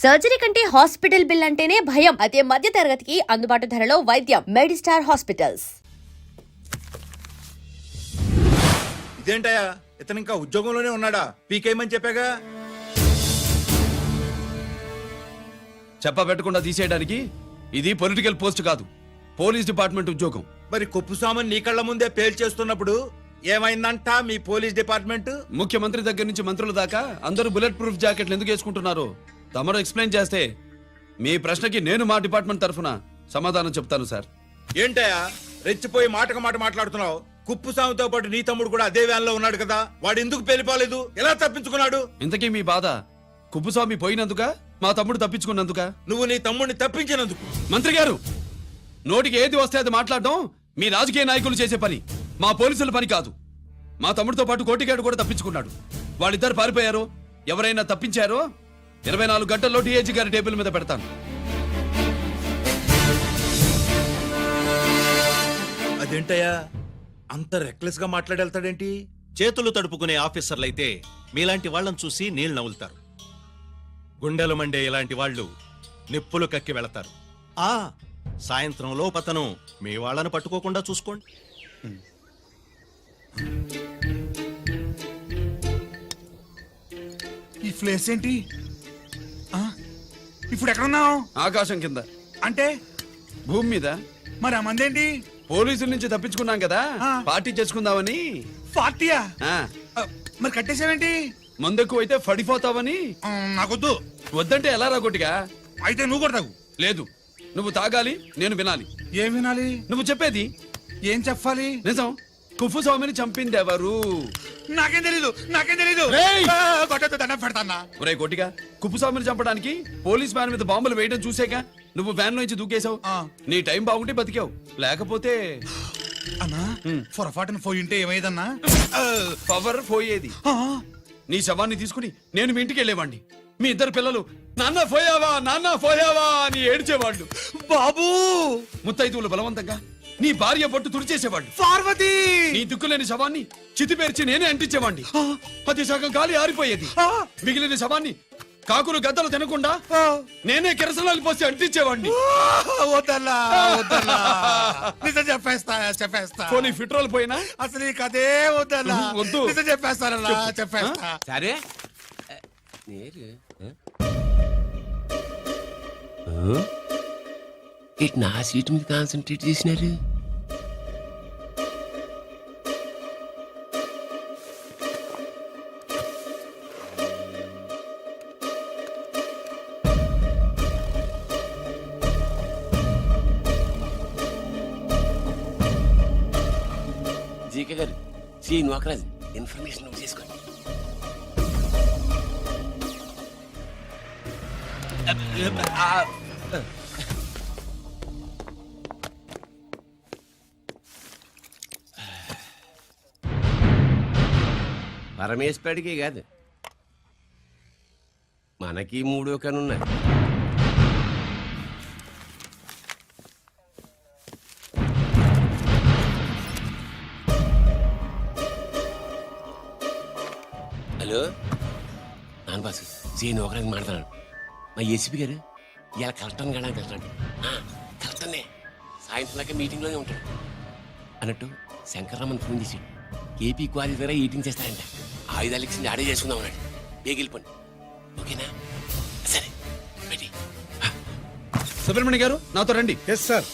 Surgery కంటే hospital bill అంటేనే భయం. అదే మధ్య తరగతికి అందుబాటు ధరలో వైద్యం. Medistar hospitals. ఇదేంటయ్యా, ఇతను ఇంకా ఉద్యోగంలోనే ఉన్నాడా? పీకేయమని చెప్పాగా. చెప్పబెట్టకుండా తీసేయడానికి ఇది పొలిటికల్ పోస్ట్ కాదు, పోలీస్ డిపార్ట్మెంట్ ఉద్యోగం. మరి కొప్పుస్వామిని నీ కళ్ళ ముందే పేల్చేస్తున్నప్పుడు ఏమైందంట మీ పోలీస్ డిపార్ట్మెంట్? ముఖ్యమంత్రి దగ్గర నుంచి మంత్రుల దాకా అందరూ బుల్లెట్ ప్రూఫ్ జాకెట్లు ఎందుకు వేసుకుంటున్నారు తమరు ఎక్స్ప్లెయిన్ చేస్తే మీ ప్రశ్నకి నేను మా డిపార్ట్మెంట్ తరఫున సమాధానం చెప్తాను సార్. ఏంటయ్యా రెచ్చిపోయి మాటకు మాట మాట్లాడుతున్నావు? కుప్పుస్వామితో పాటు నీ తమ్ముడు కూడా అదే వ్యాన్ లో ఉన్నాడు కదా, వాడు ఎందుకు పేలిపోలేదు? ఎలా తప్పించుకున్నాడు? ఇంతకీ మీ బాధ కుప్పుస్వామి పోయినందుక, మా తమ్ముడు తప్పించుకున్నందుక? నువ్వు నీ తమ్ముడిని తప్పించినందుకు. మంత్రి గారు, నోటికి ఏది వస్తే అది మాట్లాడడం మీ రాజకీయ నాయకులు చేసే పని, మా పోలీసుల పని కాదు. మా తమ్ముడితో పాటు కోటిగాడు కూడా తప్పించుకున్నాడు. వాళ్ళిద్దరు పారిపోయారు. ఎవరైనా తప్పించారో 24 గంటల్లో డిఐజీ గారి టేబుల్ మీద పెడతాను. అదేంటయ్యా అంత రెక్లెస్ గా మాట్లాడేళ్తాడేంటి? చేతులు తడుపుకునే ఆఫీసర్లైతే మీలాంటి వాళ్ళని చూసి నీళ్లు నవ్వులుతారు. గుండెలు మండే ఇలాంటి వాళ్ళు నిప్పులు కక్కి వెళతారు. సాయంత్రం లోపతను మీ వాళ్ళను పట్టుకోకుండా చూసుకోండి. ఈ ప్లేస్ ఏంటి? ఇప్పుడు ఎక్కడున్నావు? ఆకాశం కింద. అంటే భూమి మీద. మరి ఆ మందేంటి? పోలీసుల నుంచి తప్పించుకున్నాం కదా, పార్టీ చేసుకుందామని. పార్టీయా? ఆ, మరి కట్టేసావేంటి? మందెక్కువ అయితే పడిపోతావని. నాకొద్దు. వద్దంటే ఎలా రాగొట్టిగా? అయితే నువ్వు కూడా తాగు. లేదు, నువ్వు తాగాలి, నేను వినాలి. ఏం వినాలి? నువ్వు చెప్పేది. ఏం చెప్పాలి? నిజం. కుప్పుస్వామిని చంపింది ఎవరు? నాకేం తెలీదు, నాకేం తెలీదు. రేయ్! కొట్టొద్దు, దండం పెడతానా? ఒరే కొట్టిగా, కుప్పుస్వామిని చంపడానికి పోలీస్ వ్యాన్ మీద బాంబులు వేయడం చూసాక నువ్వు వ్యాన్ నుంచి దూకేశావు. నీ టైం బాగుంటే బతికావు, లేకపోతే అన్నా పొరపాటున పోయి ఉంటే ఏమైందన్నా? పవర్ పోయేది. నీ శవాన్ని తీసుకుని నేను మీ ఇంటికి వెళ్ళేవాడిని. మీ ఇద్దరు పిల్లలు నాన్న పోయావా, నాన్న పోయావా అని ఏడ్చేవాళ్ళు. బాబు ముత్తైదువులు బలవంతంగా నీ భార్య బొట్టు తుడిచేసేవాళ్ళు. పార్వతి నీ దిక్కులేని శవాన్ని చితిపేర్చి నేనే అంటించేవాడిని. అది సగం గాలి ఆరిపోయేది. మిగిలిన శవాన్ని కాకులు గద్దలు తినకుండా నేనే కిరసనాలు పోసి అంటించేవాడిని. వద్దల్లా, వద్దల్లా. నిజం చెప్పేస్తా. పోనీ ఫిట్రోల్ పోయినా అసలు ఈ కథే వద్దల్లా. వద్దు. నిజం చెప్పేస్తానన్నా, చెప్పేస్తా. సరే ఇటు నా సీటు మీద కాన్సన్ట్రేట్ చేసినారు. జీకే గారు, సి నోకరాజు ఇన్ఫర్మేషన్ నోట్ చేసుకోండి. పరమేశ్వరుడికి కాదు, మనకి 3 కనున్నాయి. హలో నాన్న బాసు, సీన్ ఒకరికి మాట్లాడుతున్నాను. మా ఏసీపీ గారు ఇలా కలెక్టర్ని కాడానికి వెళ్తాడు. కలెక్టర్నే సాయంత్రం దాకా మీటింగ్లోనే ఉంటాడు అన్నట్టు శంకర్రామన్ ఫోన్ చేసాడు. ఏపీ క్వారీ దగ్గర ఈటింగ్ చేస్తారంట. ఆయుధాలు ఇచ్చింది ఆడే చేసుకుందాం అన్నాడు. బేగిలిపోండి, ఓకేనా? సరే రెడీ. సుబ్రహ్మణ్య గారు నాతో రండి. Yes sir.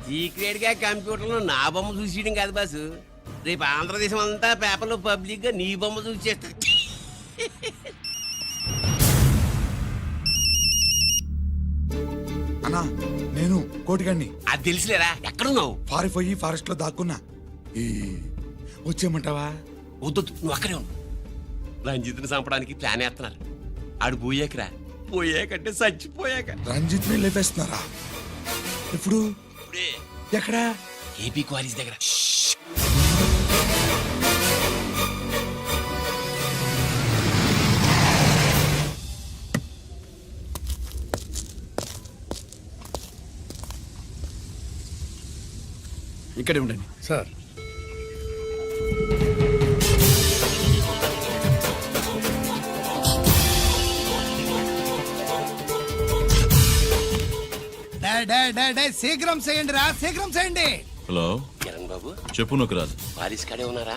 సీక్రెట్ గా కంప్యూటర్లో నా బొమ్మ చూసేయడం కాదు బాసు, రేపు ఆంధ్రదేశం అంతా పేపర్లో పబ్లిక్ గా నీ బొమ్మ చూసి చేస్తా. అన్నా నేను కోటిగాడిని. అది తెలిసిలేరా, ఎక్కడున్నావు? పారిపోయి ఫారెస్ట్ లో దాక్కున్నా. వచ్చేయమంటావా? వద్దొద్దు, నువ్వు అక్కడే ఉండు. రంజిత్ని చంపడానికి ప్లాన్ వేస్తున్నారు. ఆడు పోయాకరా, పోయాకంటే చచ్చిపోయాక. రంజిత్ ని లేపేస్తున్నారా? ఇప్పుడు ఇప్పుడే ఎక్కడా? ఏపీ క్వారీస్ దగ్గర. ఇక్కడే ఉండండి సార్. శీఘ్రం చేయండి రా, శీఘ్రం చేయండి. హలో కిరణ్ బాబు చెప్పు నొకరాజు. వారిస్ కాడే ఉన్నారా?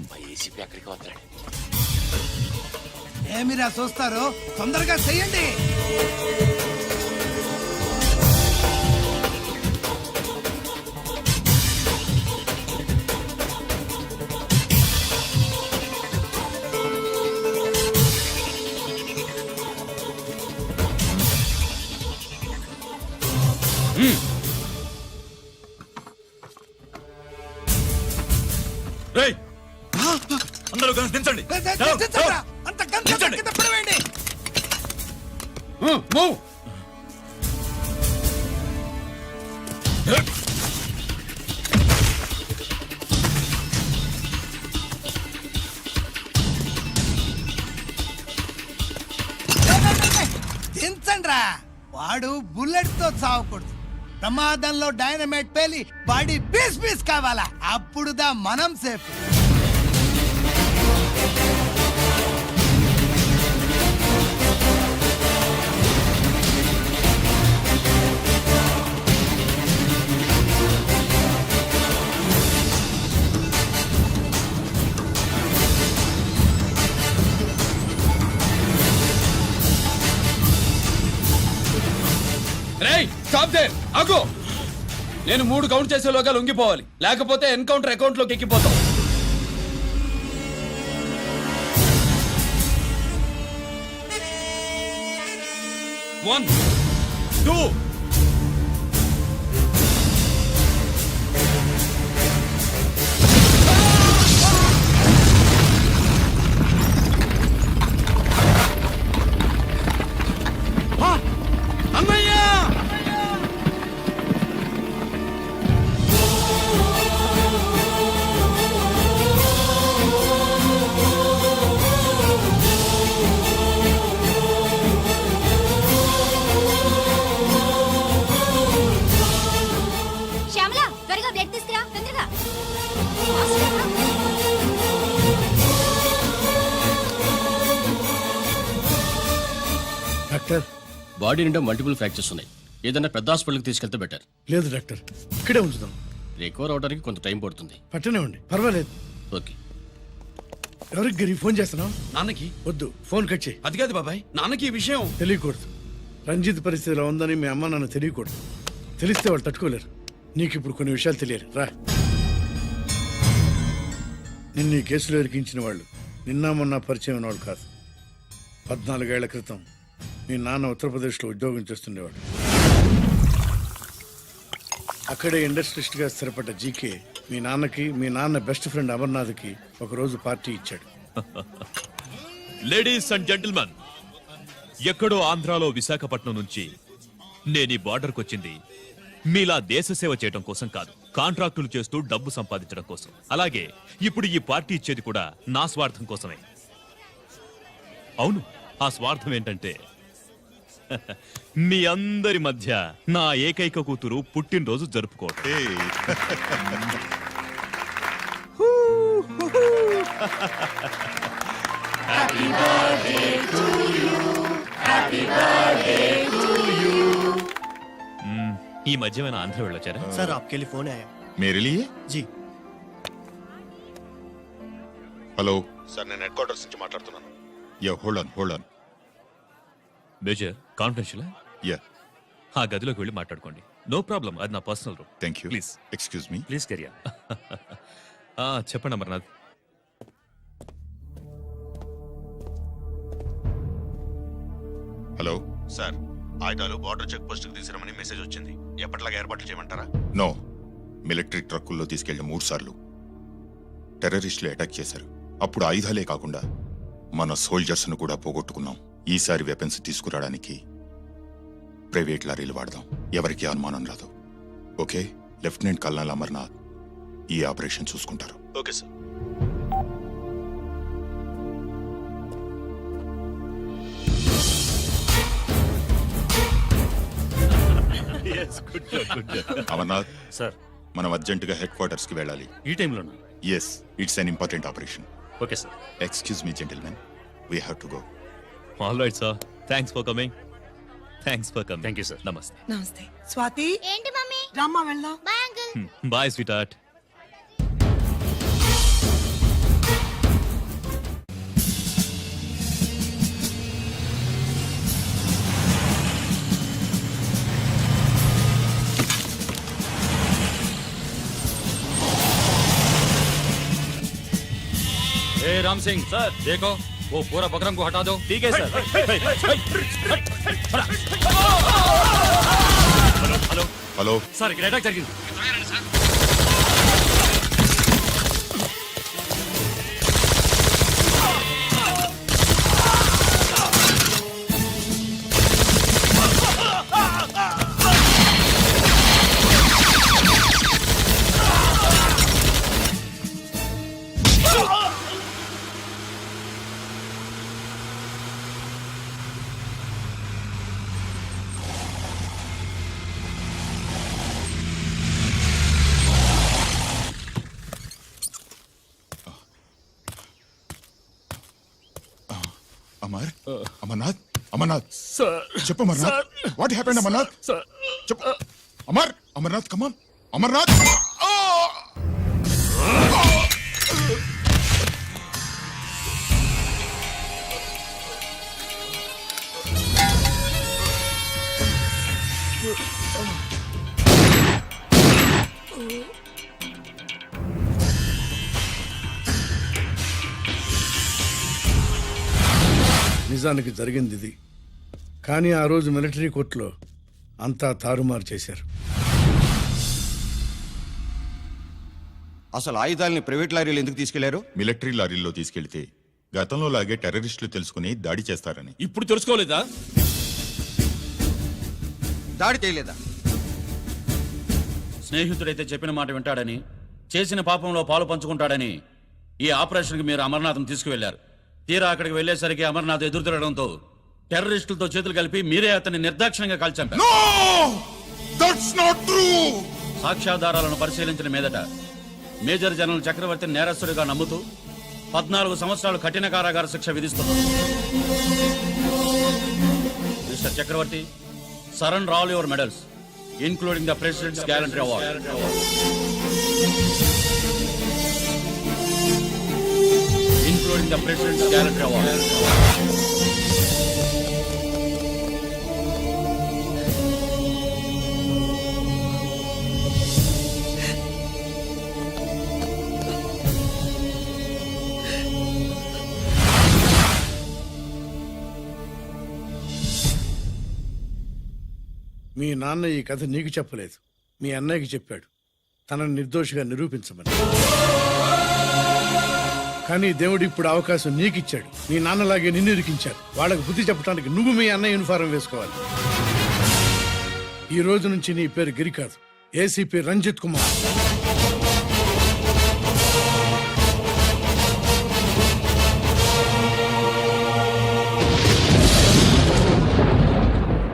మా ఏసీపీ అక్కడికి వస్తున్నాడు. ఏమిరా చూస్తారు, తొందరగా చెయ్యండి. రేయ్, అందరూ కలిసి దించండి. అంత గంట కింద పడవేయండి. మూవ్. దించండి రా. వాడు బుల్లెట్ తో చావకూడదు. ప్రమాదంలో డైనమైట్ పేలి బాడీ పీస్ పీస్ కావాలా, అప్పుడుదా మనం సేఫ్. రేయ్ స్టాప్ దేర్, ఆగు. నేను 3 కౌంట్ చేసేలోగా లొంగిపోవాలి, లేకపోతే ఎన్కౌంటర్ అకౌంట్ లోకి ఎక్కిపోతాం. 1 2 శ్యామల, త్వరగా బ్లడ్ తీసుకురా, తొందరగా. డాక్టర్, బాడీ నిండా మల్టిపుల్ ఫ్రాక్చర్స్ ఉన్నాయి. ఏదైనా పెద్ద హాస్పిటల్కి తీసుకెళ్తే బెటర్. లేదు డాక్టర్, ఇక్కడే ఉంచుదాం. రికవర్ అవడానికి కొంత టైం పడుతుంది. పట్టనే ఉండి పర్వాలేదు. ఓకే. ఎవరికి గిరి ఫోన్ చేస్తున్నావు? నాన్నకి. వద్దు, ఫోన్ కట్ చేయి. అది కాదు బాబాయ్, నాన్నకి ఈ విషయం తెలియకూడదు. రంజిత్ పరిస్థితిలో ఉందని మీ అమ్మ నాన్న తెలియకూడదు. తెలిస్తే వాళ్ళు తట్టుకోలేరు. నీకు ఇప్పుడు కొన్ని విషయాలు తెలియాలి. రా. నిన్ను ఈ కేసులో ఇరికించిన వాళ్ళు నిన్న మొన్న పరిచయం ఉన్నవాడు కాదు. 14 ఏళ్ల క్రితం మీ నాన్న ఉత్తరప్రదేశ్లో ఉద్యోగం చేస్తుండేవాడు. అక్కడే ఇండస్ట్రియలిస్ట్గా స్థిరపడ్డ జీకే మీ నాన్నకి, మీ నాన్న బెస్ట్ ఫ్రెండ్ అమర్నాథ్కి ఒకరోజు పార్టీ ఇచ్చాడు. లేడీస్ అండ్ జెంటిల్మెన్, ఎక్కడో ఆంధ్రాలో విశాఖపట్నం నుంచి నేను ఈ బార్డర్కి వచ్చింది మీలా దేశ సేవ చేయడం కోసం కాదు, కాంట్రాక్టులు చేస్తూ డబ్బు సంపాదించడం కోసం. అలాగే ఇప్పుడు ఈ పార్టీ ఇచ్చేది కూడా నా స్వార్థం కోసమే. అవును, ఆ స్వార్థం ఏంటంటే మీ అందరి మధ్య నా ఏకైక కూతురు పుట్టినరోజు జరుపుకోవడం. ఈ మధ్యమైన ఆంధ్ర వెళ్ళొచ్చారా? సార్ आपके लिए फोन आया. मेरे लिए? जी. हेलो సార్, నేను హెడ్ క్వార్టర్స్ నుంచి మాట్లాడుతున్నాను. या होल्ड ऑन. Major, confidential. या ఆ గదిలోకి వెళ్ళి మాట్లాడుకోండి. నో ప్రాబ్లం, అది నా personal room. Thank you. Please excuse me. Please కెరియా. చెప్పండి అమర్నాథ్. हेलो సార్, ఆయుధాలు బార్డర్ చెక్ పోస్ట్ కి తీసుకురమని మెసేజ్ వచ్చింది. ఎప్పటిలాగా ఏర్పాట్లు చేయమంటారా? నో. మిలిటరీ ట్రక్కుల్లో తీసుకెళ్లిన 3 సార్లు టెర్రరిస్టులు అటాక్ చేశారు. అప్పుడు ఆయుధాలే కాకుండా మన సోల్జర్స్ ను కూడా పోగొట్టుకున్నాం. ఈసారి వెపన్స్ తీసుకురావడానికి ప్రైవేట్ లారీలు వాడదాం. ఎవరికి అనుమానం రాదు. ఓకే? లెఫ్టినెంట్ కల్నల్ అమర్నాథ్ ఈ ఆపరేషన్ చూసుకుంటారు. Okay sir. అమర్నాథ్ సార్, మనం అర్జెంటుగా హెడ్ క్వార్టర్స్ కి వెళ్ళాలి. ఈ టైంలోనా? Yes, it's an important operation. Okay sir. Excuse me gentlemen, we have to go. All right sir, thanks for coming. Thanks for coming. Thank you, sir. నమస్తే. నమస్తే స్వాతి ఏంటి mummy రామ్మా వెళ్దాం. Bye uncle. Bye sweetheart. Ram Singh sir देखो वो पूरा बकरम को हटा दो. ठीक है सर. हेलो హలో सर ఇక్కడ అటాక్ జరిగింది. అమర్ అమర్నాథ్ అమర్నాథ్ చెప్పు అమర్నాథ్ వాట్ హ్యాపెండ్ అమర్నాథ్ చెప్పు అమర్ అమర్నాథ్ కమాన్ అమర్నాథ్ నిజానికి జరిగింది ఇది. కానీ ఆ రోజు మిలిటరీ కోర్టులో అంతా తారుమారు చేశారు. అసలు ఆయుధాలని ప్రైవేట్ లారీలు ఎందుకు తీసుకెళ్లారు? మిలిటరీ లారీల్లో తీసుకెళ్తే గతంలో లాగే టెర్రరిస్టులు తెలుసుకుని దాడి చేస్తారని. ఇప్పుడు తెలుసుకోలేదా? దాడి చేయలేదా? స్నేహితుడైతే చెప్పిన మాట వింటాడని, చేసిన పాపంలో పాలు పంచుకుంటాడని ఈ ఆపరేషన్కి మీరు అమర్నాథ్ని తీసుకువెళ్లారు. తీరా అక్కడికి వెళ్లేసరికి అమర్నాథ్ ఎదురు తిరగడంతో టెర్రరిస్టులతో చేతులు కలిపి మీరే అతన్ని నిర్దాక్షిణ్యంగా కాల్చంపారు. No! That's not true! సాక్ష్యాధారాలను పరిశీలించిన మీదట మేజర్ జనరల్ చక్రవర్తిని నేరస్తుడిగా నమ్ముతూ 14 సంవత్సరాలు కఠిన కారాగార శిక్ష విధిస్తున్నారు. Mister Chakravarthi, surrender all your medals including the president's gallantry award. Including the President's Gallantry Award. మీ నాన్న ఈ కథ నీకు చెప్పలేదు, మీ అన్నయ్యకి చెప్పాడు, తనని నిర్దోషిగా నిరూపించమని. కానీ దేవుడు ఇప్పుడు అవకాశం నీకిచ్చాడు. మీ నాన్నలాగే నిన్ను ఇరికించారు. వాళ్ళకు బుద్ధి చెప్పడానికి నువ్వు మీ అన్నయ్య యూనిఫారం వేసుకోవాలి. ఈ రోజు నుంచి నీ పేరు గిరి కాదు, ఏసీపీ రంజిత్ కుమార్.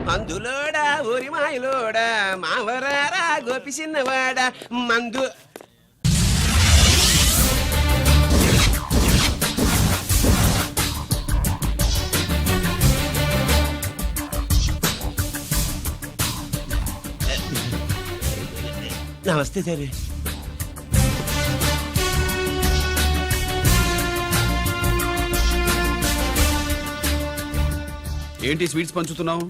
మందులోడా ఊరి మాయలోడా మావరారా గోపి చిన్నవాడా మందు. నమస్తే సార్. ఏంటి స్వీట్స్ పంచుతున్నావు?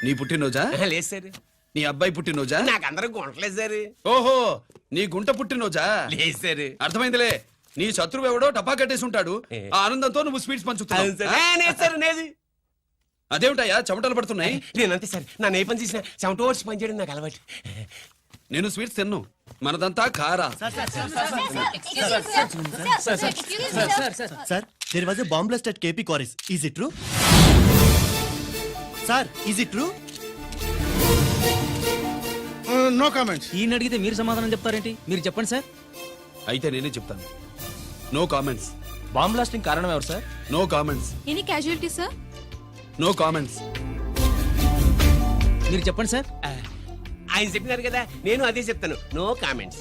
నీ పుట్టినరోజా? లేదు సార్. నీ అబ్బాయి పుట్టినరోజా? నాకు అందరూ గుంటలేదు సార్. ఓహో, నీ గుంట పుట్టినరోజా? లేదు సార్. అర్థమైందిలే. నీ శత్రువు ఎవడో టపా కట్టేసి ఉంటాడు. ఆ ఆనందంతో నువ్వు స్వీట్స్ పంచుతున్నావు. అదేమిటయ్యా చెమటలు పడుతున్నాయి? నేనంతే సార్, నా ఏ పని చేసినా చెమట ఓడ్చి పని చేయడం నాకు అలవాటు. నేను స్వీట్స్ తిన్ను, మనదంతా కారా. Sir there was a bomb blast at KP quarries. Is it true? Sir is it true? No comments. ఈయన అడిగితే మీరు సమాధానం చెప్తారేంటి? మీరు చెప్పండి సార్. అయితే నేనే చెప్తాను. No comments. బాంబ్ బ్లాస్టింగ్ కారణం ఎవరు sir? No comments. Any casualty sir? No comments. మీరు చెప్పండి సార్. ఆయన చెప్పినారు కదా, నేను అదే చెప్తాను. No comments.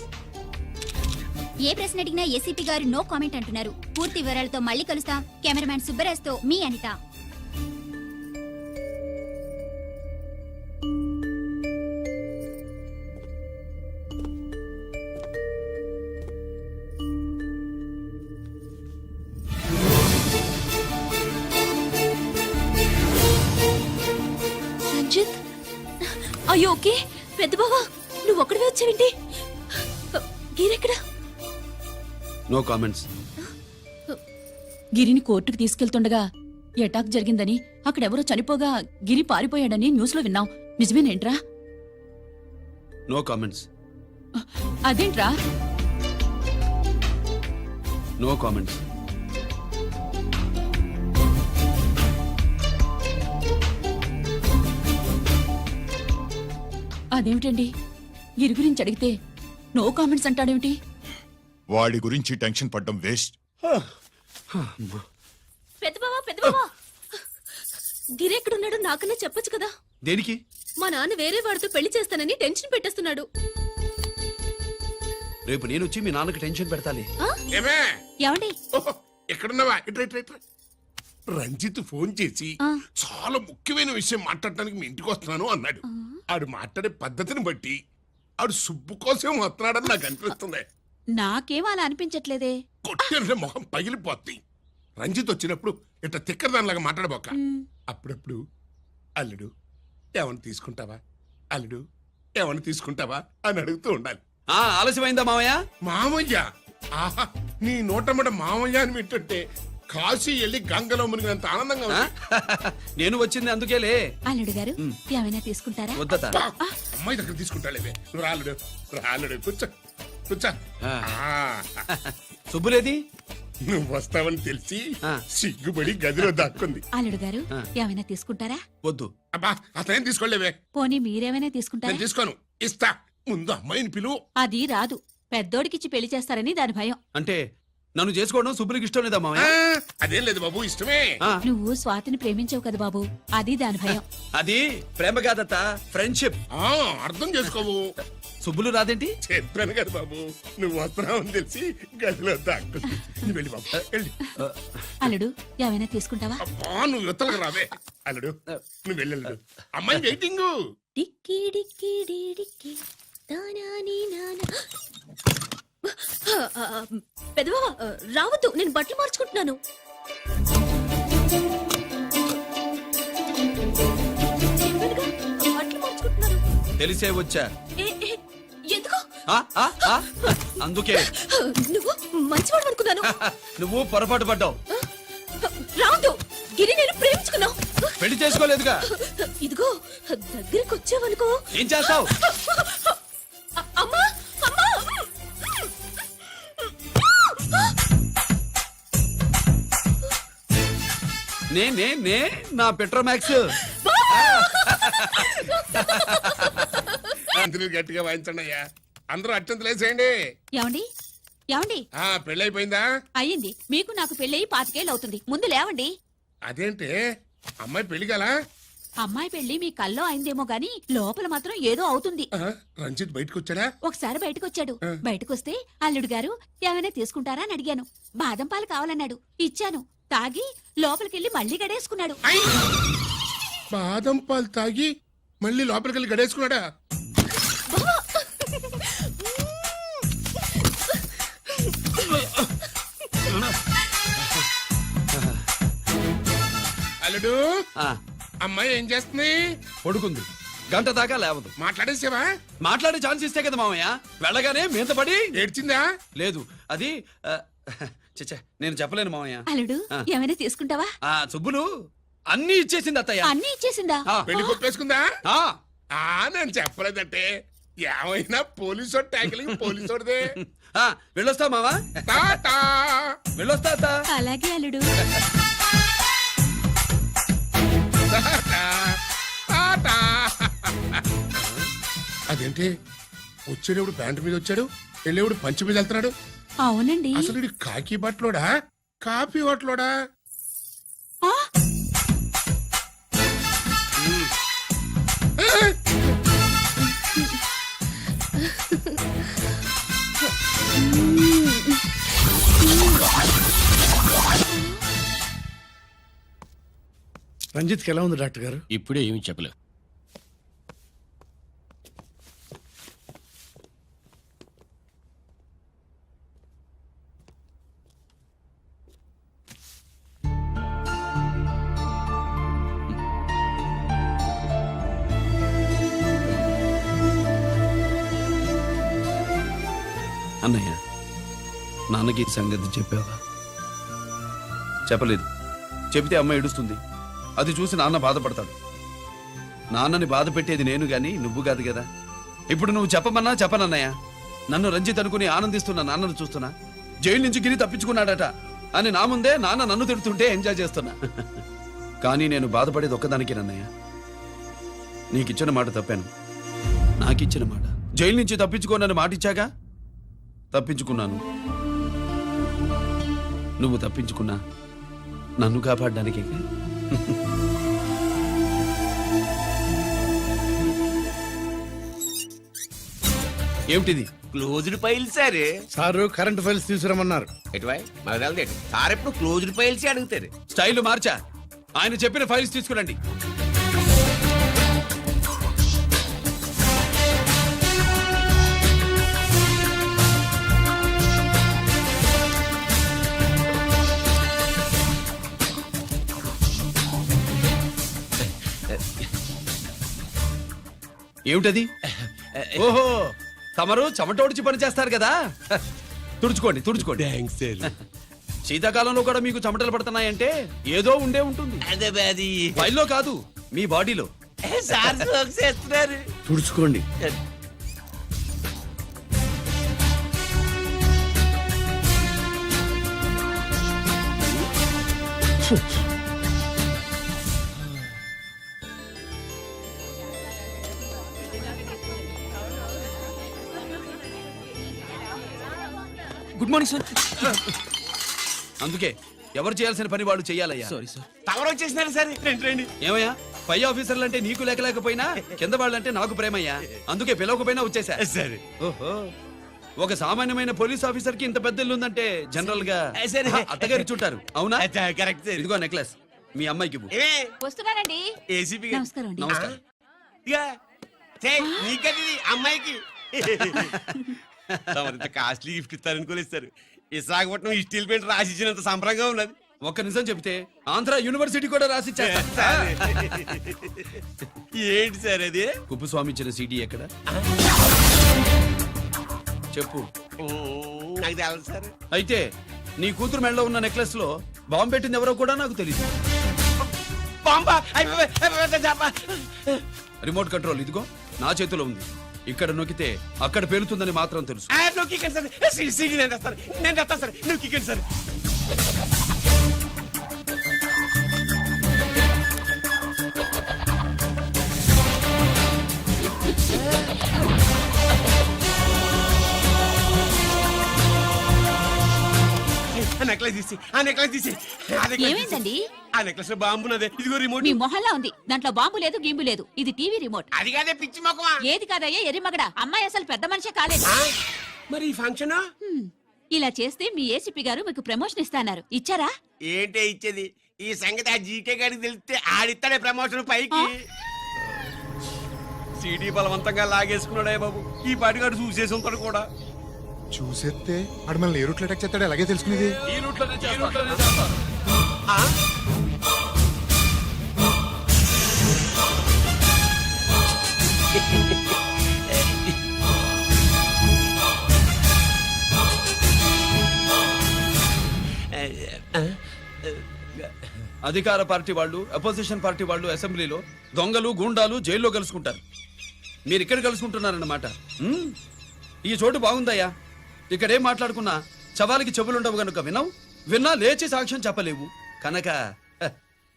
ఏ ప్రశ్న అడిగినా ఏసీపీ గారు నో కామెంట్ అంటున్నారు. పూర్తి వివరాలతో మళ్ళీ కలుస్తాం. కెమెరామ్యాన్ సుబ్బరాజ్ తో మీ అనిత. అయ్యో ఓకే పెద్ద బావా నువ్వు ఒక్కడివే వచ్చావేంటి గిరెక్కడ నో కామెంట్స్. గిరిని కోర్టుకు తీసుకెళ్తుండగా ఎటాక్ జరిగిందని అక్కడెవరో చనిపోగా గిరి పారిపోయాడని న్యూస్ లో విన్నాం నిజమేనేంట్రా? No comments. అదేంట్రా? No comments. అదేమిటండి గిరి గురించి అడిగితే నో కామెంట్స్ అంటాడేమిటి? వాడి గురించి టెన్షన్ పడ్డం వేస్ట్. పెద్ద బావా గిరి ఎక్కడున్నాడో నాకన్నా చెప్పొచ్చు కదా. దేనికి? మా నాన్న వేరే వాడితో పెళ్లి చేస్తానని టెన్షన్ పెట్టేస్తున్నాడు. రేపు నేను వచ్చి మీ నాన్నకి టెన్షన్ పెడతాలి. ఏమే ఏమండి ఎక్కడున్నావా? ఇట్రా ఇట్రా ఇట్రా. రంజిత్ ఫోన్ చేసి చాలా ముఖ్యమైన విషయం మాట్లాడటానికి మీ ఇంటికి వస్తున్నాను అన్నాడు. ఆడు మాట్లాడే పద్ధతిని బట్టి ఆడు సుబ్బు కోసం వస్తున్నాడని నాకు అనిపిస్తుంది. నాకేం అలా అనిపించట్లేదే. కొట్టిన మొహం పగిలిపోద్ది. రంజిత్ వచ్చినప్పుడు ఇట్లా తిక్కరదానిలాగా మాట్లాడబోక. అప్పుడప్పుడు అల్లుడు ఏమన్నా తీసుకుంటావా, అల్లుడు ఏమన్నా తీసుకుంటావా అని అడుగుతూ ఉండాలి. ఆలస్యమైందా మామయ్య? మామయ్య ఆహా, నీ నోటమ్మట మామయ్య అని వింటుంటే కాశీ వెళ్ళి గంగలో మునిగినంత ఆనందంగా ఉంది. నేను వచ్చింది అందుకేలే. అల్లుడు గారు ఏమైనా తీసుకుంటారా? వద్దట. అమ్మాయి దగ్గర తీసుకుంటాలేవే. నువ్వు రాలుడు రాలుడు కూర్చో కూర్చో. సుబ్బులేది? నువ్వు వస్తావని తెలిసి సిగ్గుపడి గదిలో దాక్కుంది. అల్లుడు గారు ఏమైనా తీసుకుంటారా? వద్దు. అబ్బా అతనేం తీసుకోలేవే. పోనీ మీరేమైనా తీసుకుంటారా? నేను తీసుకోను, ఇస్తా. ముందు అమ్మాయిని పిలువు. అది రాదు. పెద్దోడికిచ్చి పెళ్లి చేస్తారని దాని భయం. అంటే నన్ను చేసుకోవడం సుబ్బులకి ఇష్టం లేదా మామయ్య? అదేం లేదు బాబు, ఇష్టమే. నువ్వు స్వాతిని ప్రేమించావు కదా బాబు, అది దాని భయం. అది ప్రేమ కాదత్త, ఫ్రెండ్షిప్. అర్థం చేసుకోవు. సుబ్బులు రాదేంటి? చెప్పాను కదా బాబు, నువ్వు వస్తున్నావని తెలిసి గదిలో దాక్కుంది. నువ్వు వెళ్ళి బాబు వెళ్ళి. అల్లుడు ఏమైనా తీసుకుంటావా? అబ్బా నువ్వు యువతలకు రావే. అల్లుడు నువ్వు వెళ్ళి. అమ్మాయి వెయిటింగ్. డిక్కి డిక్కి డిక్కి తానాని నానా. పెద్దవా రావద్దు, నేను బట్టలు మార్చుకుంటున్నాను. బట్టలు మార్చుకుంటున్నాను. తెలిసే వచ్చా. ఎందుకు? అందుకే. నువ్వు మంచివాడు అనుకున్నాను. నువ్వు పొరపాటు పడ్డావు. రావద్దు, గిరి నేను ప్రేమించుకున్నావు. పెళ్లి చేసుకోలేదుగా. ఇదిగో దగ్గరికి వచ్చావనుకో. ఏం చేస్తావు? అమ్మా అమ్మా. నే నా పెట్రోమాక్స్. గట్టిగా వాయించండి అయ్యా. అందరూ అత్యంత లేసేయండి. ఏమండి ఏమండి? పెళ్ళైపోయిందా? అయ్యింది. మీకు నాకు పెళ్ళయి 5 ఏళ్ళు అవుతుంది. ముందు లేవండి. అదేంటి అమ్మాయి పెళ్లి గల? అమ్మాయి పెళ్లి మీ కల్లో అయిందేమో గాని లోపల మాత్రం ఏదో అవుతుంది. రంజిత్ బయటకు వచ్చాడా? ఒకసారి బయటకొచ్చాడు. బయటకొస్తే అల్లుడు గారు ఏమైనా తీసుకుంటారా అని అడిగాను. బాదం పాలు కావాలన్నాడు. ఇచ్చాను. తాగి లోపలికెళ్ళి మళ్ళీ గడేసుకున్నాడు. బాదం పాలు తాగి మళ్ళీ లోపలికెళ్ళి గడేసుకున్నాడా? అల్లుడు అమ్మాయి ఏం చేస్తుంది? పడుకుంది. గంట దాకా లేవదు. మాట్లాడేసేవా? మాట్లాడే ఛాన్స్ ఇస్తే కదా మామయ్య. వెళ్ళగానే మీద పడి ఏడ్చిందా? లేదు, అది చచ్చా నేను చెప్పలేను మామయ్య. అల్లుడు ఏమైనా తీసుకుంటావా? సుబ్బులు అన్ని ఇచ్చేసింది అత్తయ్య. అన్ని ఇచ్చేసిందా? పెళ్లి కొప్పేసుకుందా? నేను చెప్పలేదంటే ఏమైనా పోలీసు ట్యాకిలింగ్ పోలీసోడిదే. వెళ్ళొస్తా మావా. వెళ్ళొస్తా అత్త. అలాగే అల్లుడు. అదేంటి వచ్చేటప్పుడు ప్యాంటు మీద వచ్చాడు, వెళ్ళేవాడు పంచి మీద వెళ్తున్నాడు. అవునండి. అసలు ఇది కాకి బట్టలోడా కాఫీ బట్టలోడా? రంజిత్కి ఎలా ఉంది డాక్టర్ గారు? ఇప్పుడే ఏమి చెప్పలేదు. అన్నయ్య నాన్నకి ఈ సంగతి చెప్పావా? చెప్పలేదు. చెబితే అమ్మ ఏడుస్తుంది. అది చూసి నాన్న బాధపడతాడు. నాన్నని బాధ పెట్టేది నేను గాని నువ్వు కాదు కదా. ఇప్పుడు నువ్వు చెప్పమన్నా చెప్పనన్నయ్య. నన్ను రంజిత్ అనుకుని ఆనందిస్తున్న నాన్నను చూస్తున్నా. జైలు నుంచి గిరి తప్పించుకున్నాడట అని నా ముందే నాన్న నన్ను తిడుతుంటే ఎంజాయ్ చేస్తున్నా. కానీ నేను బాధపడేది ఒక్కదానికి నన్నయ్య. నీకిచ్చిన మాట తప్పాను. నాకిచ్చిన మాట జైలు నుంచి తప్పించుకోనని మాట ఇచ్చాగా, తప్పించుకున్నాను. నువ్వు తప్పించుకున్నా నన్ను కాపాడడానికి. ఏమిటిది? Closed file sir. Sir current files తీసుకురమ్మన్నారు. ఎటువై మాకు తెలదేటి సార్ ఎప్పుడు క్లోజ్డ్ ఫైల్స్ అడుగుతారు. స్టైల్ మార్చా. ఆయన చెప్పిన ఫైల్స్ తీసుకురండి. ఏమిటది? ఓహో, తమరు చెమటోడిచి పని చేస్తారు కదా. తుడుచుకోండి తుడుచుకోండి. Thanks sir. శీతాకాలంలో కూడా మీకు చెమటలు పడుతున్నాయంటే ఏదో ఉండే ఉంటుంది. అదే అది ఫైల్లో కాదు, మీ బాడీలో. సార్ జోక్స్ చేస్తున్నారు. తుడుచుకోండి. Good morning sir. అందుకే ఎవరు చేయాల్సిన పని వాళ్ళు చెయ్యాలయ్యా. Sorry sir. తమరు వచ్చేసినారు సార్. రండి రండి. ఏమయ్యా, పై ఆఫీసర్లు అంటే నీకు లేకపోయినా కింద వాళ్ళంటే నాకు ప్రేమయ్యా. అందుకే పిలవకపోయినా వచ్చేసా. సరే. ఓహో, ఒక సామాన్యమైన పోలీస్ ఆఫీసర్ కి ఇంత పెద్ద ఇల్లు ఉందంటే జనరల్ గా సరే. అత్తగారు చుట్టారు. అవునా? Correct sir. ఇదిగో నెక్లెస్ మీ అమ్మాయికి ఇవ్వు. వస్తున్నానండి. ఏసీపీ నమస్కారం అండి. నమస్కారం. నీకది అమ్మాయికి తమరింత కాస్ట్లీ గిఫ్ట్ ఇస్తారనుకోలేదు సార్. విశాఖపట్నం ఈ స్టీల్ పెయింట్ రాసి ఇచ్చినంత సంబరంగా ఉన్నది. ఒక్క నిజం చెబితే ఆంధ్ర యూనివర్సిటీ కూడా రాసిచ్చా. ఏంటి సార్ అది? కుప్పస్వామి ఇచ్చిన సీడీ ఎక్కడ చెప్పు. నాకు తెలదు సార్. అయితే నీ కూతురు మెడలో ఉన్న నెక్లెస్ లో బాంబు పెట్టింది ఎవరో కూడా నాకు తెలియదు. బాంబా రిమోట్ కంట్రోల్ ఇదిగో నా చేతిలో ఉంది. ఇక్కడ నొక్కితే అక్కడ పేలుతుందని మాత్రం తెలుసు. నువ్వు కిక్కండి సార్. సీడీ నేను తెస్తాను. నేను తెస్తాను సార్. నువ్వు కిక్కండి సార్. నెక్లెస్ తీసి ఏమైందండి? ఆ నెక్లెస్ లో బాంబున్నదే. ఇదిగో రిమోట్. మీ మొహల్లా ఉంది. దాంట్లో బాంబు లేదు, గింబు లేదు. ఇది టీవీ రిమోట్. అది కాదే పిచ్చి మొక్కమా. ఏది కాదయ్యా ఎర్రిమగడ. అమ్మాయి అసలు పెద్ద మనిషే కాలేదు. మరి ఈ ఫంక్షన్ ఇలా చేస్తే మీ ఏసీపీ గారు మీకు ప్రమోషన్ ఇస్తాన్నారు. ఇచ్చారా? ఏంటే ఇచ్చేది? ఈ సంగతి ఆ జీకే గారికి తెలిస్తే ఆడిస్తాడే ప్రమోషన్ పైకి. సీడీ బలవంతంగా లాగేసుకున్నాడే బాబు. ఈ పాటిగాడు చూసేసి ఉంటాడు కూడా. చూసేస్తే అడు మనల్ని ఏ రూట్లో అటాక్ చేస్తాడో అలాగే తెలుసుకునేది. ఈ రూట్లోనే చేస్తారు. అధికార పార్టీ వాళ్ళు, అపోజిషన్ పార్టీ వాళ్ళు అసెంబ్లీలో, దొంగలు గూండాలు జైల్లో కలుసుకుంటారు. మీరు ఇక్కడ కలుసుకుంటున్నారన్నమాట. ఈ చోటు బాగుందయ్యా. ఇక్కడేం మాట్లాడుకున్నా చవాలికి చెవులుండవు గనుక విన్నా లేచి సాక్ష్యం చెప్పలేవు కనుక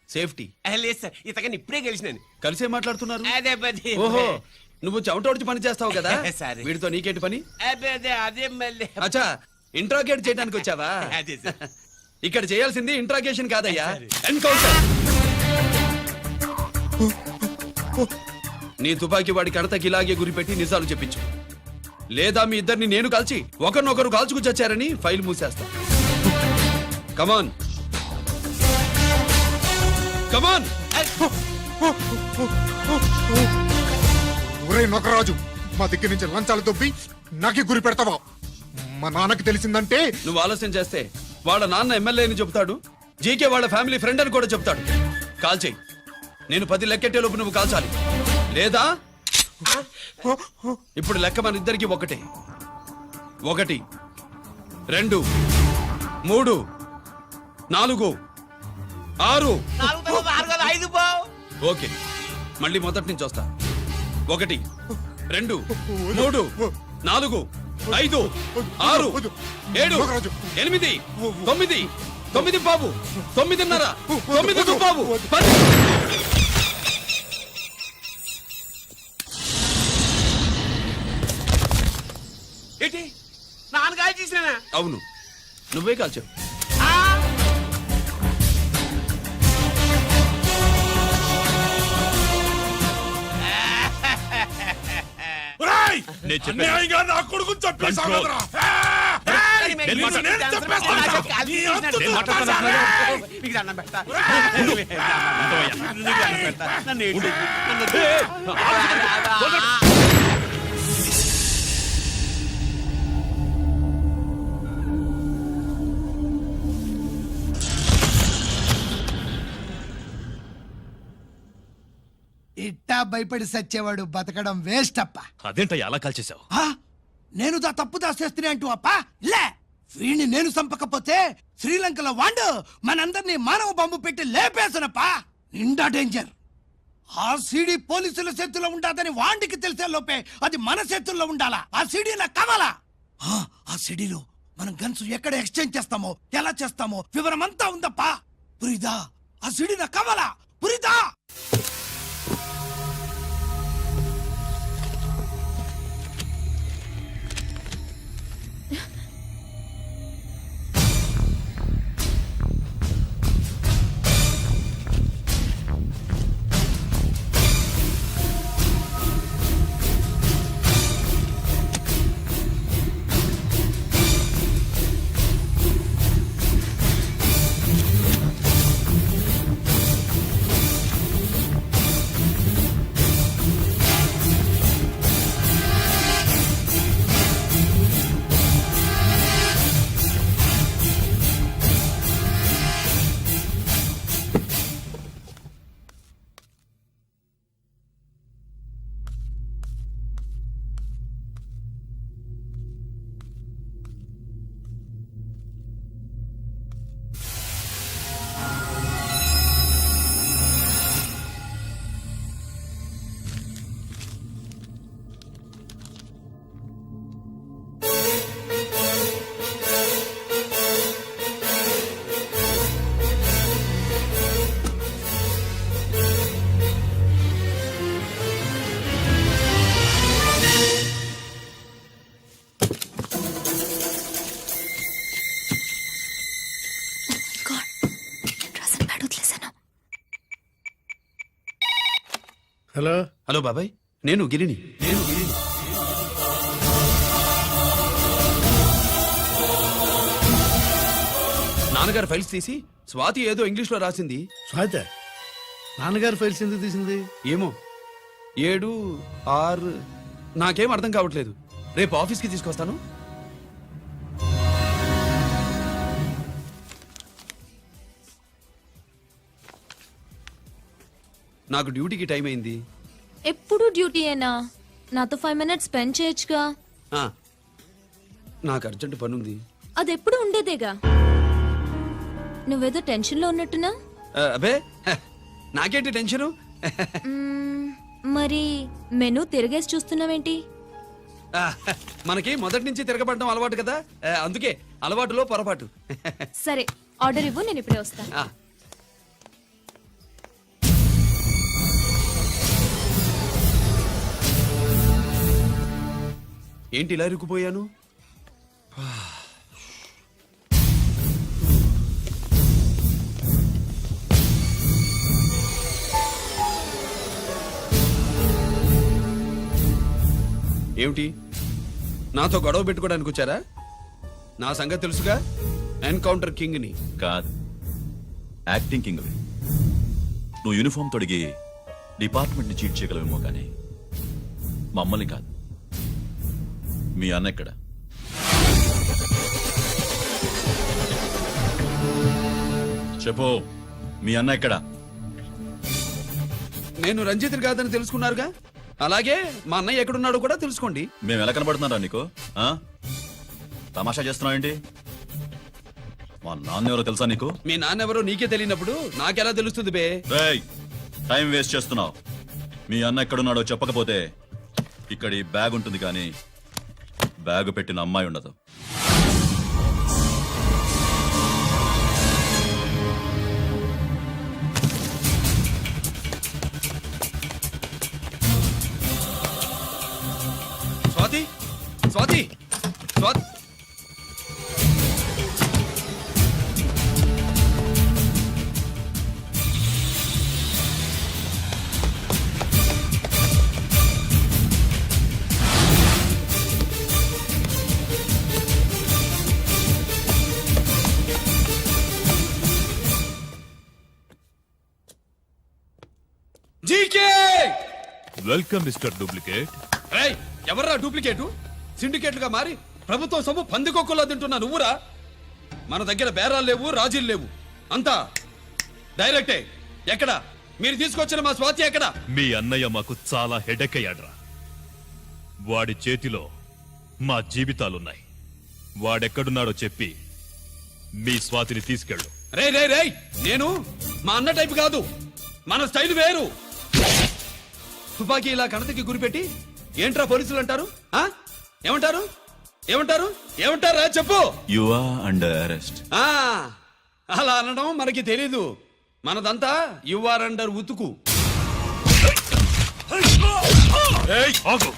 సేఫ్టీ. లేదు సార్, ఇతగాని ఇప్పుడే కలిసినాను. కలిసే మాట్లాడుతున్నారు. అదే పది. ఓహో, నువ్వు చెమటోడ్చి పని చేస్తావు కదా. సరే. వీడితో నీకేంటి పని? అదే మళ్ళీ. అచ్చా, ఇంట్రాగేట్ చేయడానికి వచ్చావా? అదే సార్. ఇక్కడ చేయాల్సింది ఇంట్రాగేషన్ కాదయ్యా, ఎన్కౌంటర్. నీ తుపాకీ వాడి కడతకి ఇలాగే గురిపెట్టి నిజాలు చెప్పించు. లేదా మీ ఇద్దరిని నేను కాల్చి ఒకరినొకరు కాల్చుకు చచ్చారని ఫైల్ మూసేస్తా. కమాన్ కమాన్. ఒరే నొకరాజు, మా దగ్గర నుంచి లంచాలు దొబ్బి నాకే గురి పెడతావా? మా నాన్నకి తెలిసిందంటే నువ్వు ఆలస్యం చేస్తే వాళ్ళ నాన్న ఎమ్మెల్యే అని చెప్తాడు, జీకే వాళ్ళ ఫ్యామిలీ ఫ్రెండ్ అని కూడా చెప్తాడు. కాల్ చెయ్యి. నేను 10 లెక్కెట్టే లోపు నువ్వు కాల్చాలి. లేదా ఇప్పుడు లెక్క మన ఇద్దరికి ఒకటే. 1 2 3 4 6 ఓకే మళ్ళీ మొదటి నుంచి వస్తా 1 2 3 4 5 6 7 8 9 9 బాబు 9:30 9 బాబు 10. ఏంటి నాన్నగాయ చేసినా అవును నువ్వే కాల్చావు. నేను చెప్పాను. అన్యాయంగా నా కొడుకు చంపేశావు Control. కదరా. నేను నిన్ను నేను చంపేస్తాను. నీ అంతు నేను చూస్తాను. మీకు దండం పెడతా ఇట్టా భయపడి సచ్చేవాడు బతకడం వేస్ట్ అప్ప. అదేంటయ్యా అలా కాల్చేశావు? ఆ? నేను దా తప్పు దాచేస్తున్నా అంటూ అప్ప లే వీణ్ణి నేను చంపకపోతే శ్రీలంకలో వాండు మనందరినీ మానవ బాంబు పెట్టి లేపేసనప్పా. నిండా డేంజర్. ఆ సీడీ పోలీసుల చేతుల్లో ఉండాదని వాండికి తెలిసే లోపే అది మన చేతుల్లో ఉండాలా. ఆ సీడీ నాకు కావాలా. ఆ సీడీలో మనం గన్స్ ఎక్కడ ఎక్స్చేంజ్ చేస్తామో ఎలా చేస్తామో వివరం అంతా ఉందప్పా. పురిదా ఆ సీడీ నాకు కావాలా. పురిదా హలో హలో బాబాయ్ నేను గిరిని. నాన్నగారు ఫైల్స్ తీసి స్వాతి ఏదో ఇంగ్లీష్ లో రాసింది. స్వాతి నాన్నగారు ఫైల్స్ ఎందుకు తీసింది? ఏమో 7 6 నాకేం అర్థం కావట్లేదు. రేపు ఆఫీస్కి తీసుకొస్తాను. నాకు డ్యూటీకి టైం అయింది. ఎప్పుడు డ్యూటీయేనా? నాతో 5 minutes స్పెండ్ చేయొచ్చుగా. ఆ, నాకు అర్జెంట్ పని ఉంది. అది ఎప్పుడు ఉండేదేగా. నువ్వేదో టెన్షన్ లో ఉన్నట్టున్నా. అబే నాకేంటి టెన్షను? మరి మెనూ తిరగేసి చూస్తున్నావేంటి? మనకి మొదటి నుంచి తిరగబడడం అలవాటు కదా, అందుకే అలవాటులో పొరపాటు. సరే ఆర్డర్ ఇవ్వు, నేను ఇప్పుడే వస్తాను. ఆ, ఏంటి ఇలా ఇరుక్కుపోయాను? ఏమిటి నాతో గొడవ పెట్టుకోవడానికి వచ్చారా? నా సంగతి తెలుసుగా, ఎన్కౌంటర్ కింగ్ ని. కాదు, యాక్టింగ్ కింగ్. నువ్వు యూనిఫామ్ తొడిగి డిపార్ట్మెంట్ ని చీట్ చేయగలవేమో కానీ మమ్మల్ని కాదు. మీ అన్న ఎక్కడ? చెప్పు, మీ అన్న ఎక్కడ? నేను రంజిత్ కాదని తెలుసుకున్నారుగా, అలాగే మా అన్నయ్య ఎక్కడున్నాడో కూడా తెలుసుకోండి. మేము ఎలా కనబడుతున్నారా నీకు? ఆ? తమాషా చేస్తున్నావు ఏంటి? మా నాన్న ఎవరో తెలుసా నీకు? మీ నాన్నెవరో నీకే తెలియనప్పుడు నాకెలా తెలుస్తుంది బే? రేయ్, టైం వేస్ట్ చేస్తున్నావు. మీ అన్న ఎక్కడున్నాడో చెప్పకపోతే ఇక్కడ ఈ బ్యాగ్ ఉంటుంది కానీ బ్యాగ్ పెట్టిన అమ్మాయి ఉండదు. Swathi Swathi Swathi GK welcome mister duplicate. రేయ్, ఎవర్రా డూప్లికేటు? సిండికేట్లుగా మారి ప్రభుత్వం సొమ్ము పందికొక్కులా తింటున్నా నువ్వురా? మన దగ్గర బేరాలు లేవు, రాజీలు లేవు, అంతా డైరెక్టే. ఎక్కడ మీరు తీసుకొచ్చిన మా స్వాతి ఎక్కడ? మీ అన్నయ్య మాకు చాలా హెడెక్ అయ్యాడ్రా. వాడి చేతిలో మా జీవితాలున్నాయి. వాడెక్కడున్నాడో చెప్పి మీ స్వాతిని తీసుకెళ్ళు. రే రే రేయ్, నేను మా అన్న టైప్ కాదు, మన స్టైల్ వేరు. తుపాకీ ఇలా కణతకి గురిపెట్టి ఏంట్రా పోలీసులు అంటారు? ఆ? ఏమంటారు ఏమంటారు ఏమంటారా చెప్పు. You are under arrest. ఆ, అలా అనడం మనకి తెలీదు. మనదంతా యువర్ అండర్ ఉతుకు. ఏయ్, ఆగు.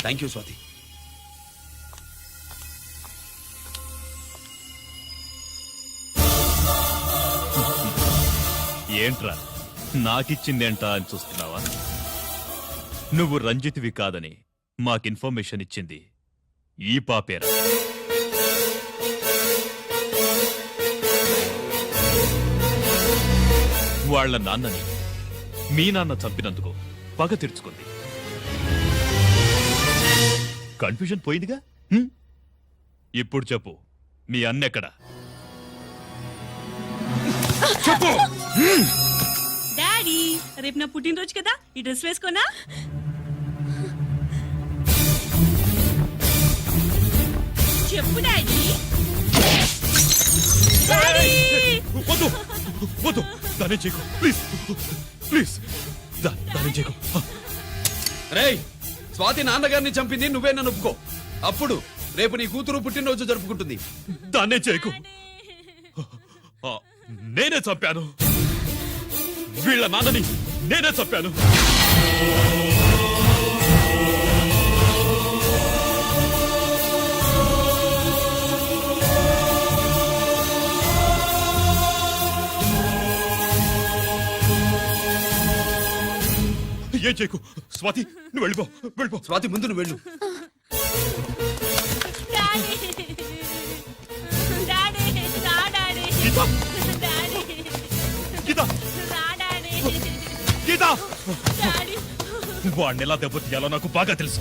Thank you Swathi. ఏంట్రా నాకిచ్చిందేంటా అని చూస్తున్నావా? నువ్వు రంజిత్వి కాదని మాకు ఇన్ఫర్మేషన్ ఇచ్చింది ఈ పాపేరా. వాళ్ళ నాన్నని మీ నాన్న చంపినందుకు పగ తీర్చుకుంది. కన్ఫ్యూజన్ పోయిందిగా. ఇప్పుడు చెప్పు, మీ అన్నెక్కడా? చెప్పు. డాడీ, రేపు నా పుట్టినరోజు కదా, ఈ డ్రెస్ వేసుకోనా? చెప్పు డాడీ. వద్దు వద్దు, దానే చేయకు ప్లీజ్ ప్లీజ్, దానే చేయకు. రేయ్, స్వాతి నాన్నగారిని చంపింది నువ్వేనని ఒప్పుకో. అప్పుడు రేపు నీ కూతురు పుట్టినరోజు జరుపుకుంటుంది. దాన్నే చేయకు. నేనే చంపాను, వీళ్ళ నాన్నని నేనే చంపాను. ఏం చేయకు స్వాతి, నువ్వు వెళ్ళిపో వెళ్ళిపో. స్వాతి, ముందు నువ్వు వెళ్ళు. డాడీ, డాడీ, రా డాడీ. గీత, డాడీ, గీత, రా డాడీ. గీత. డాడీ. వాడిని ఎలా దెబ్బతీయాలో నాకు బాగా తెలుసు.